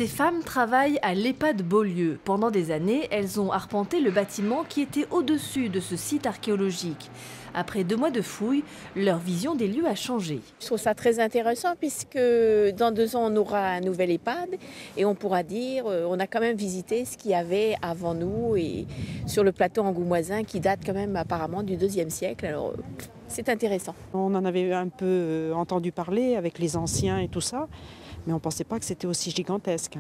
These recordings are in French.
Ces femmes travaillent à l'EHPAD Beaulieu. Pendant des années, elles ont arpenté le bâtiment qui était au-dessus de ce site archéologique. Après 2 mois de fouilles, leur vision des lieux a changé. Je trouve ça très intéressant puisque dans 2 ans, on aura un nouvel EHPAD et on pourra dire on a quand même visité ce qu'il y avait avant nous et sur le plateau angoumoisin qui date quand même apparemment du IIe siècle. Alors c'est intéressant. On en avait un peu entendu parler avec les anciens et tout ça, mais on ne pensait pas que c'était aussi gigantesque.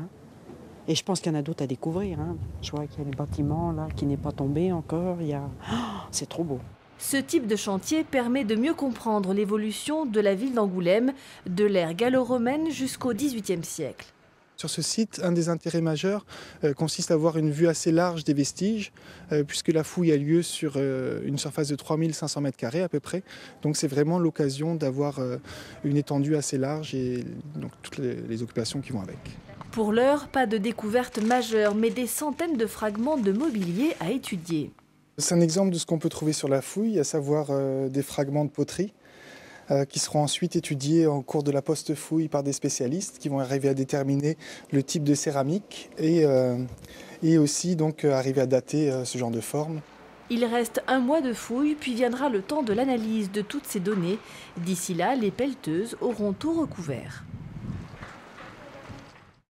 Et je pense qu'il y en a d'autres à découvrir. Je vois qu'il y a le bâtiment là qui n'est pas tombé encore. C'est trop beau. Ce type de chantier permet de mieux comprendre l'évolution de la ville d'Angoulême, de l'ère gallo-romaine jusqu'au XVIIIe siècle. Sur ce site, un des intérêts majeurs consiste à avoir une vue assez large des vestiges, puisque la fouille a lieu sur une surface de 3500 m² à peu près. Donc c'est vraiment l'occasion d'avoir une étendue assez large et donc toutes les occupations qui vont avec. Pour l'heure, pas de découverte majeure, mais des centaines de fragments de mobilier à étudier. C'est un exemple de ce qu'on peut trouver sur la fouille, à savoir des fragments de poterie qui seront ensuite étudiés en cours de la post-fouille par des spécialistes qui vont arriver à déterminer le type de céramique et aussi donc arriver à dater ce genre de forme. Il reste 1 mois de fouille, puis viendra le temps de l'analyse de toutes ces données. D'ici là, les pelleteuses auront tout recouvert.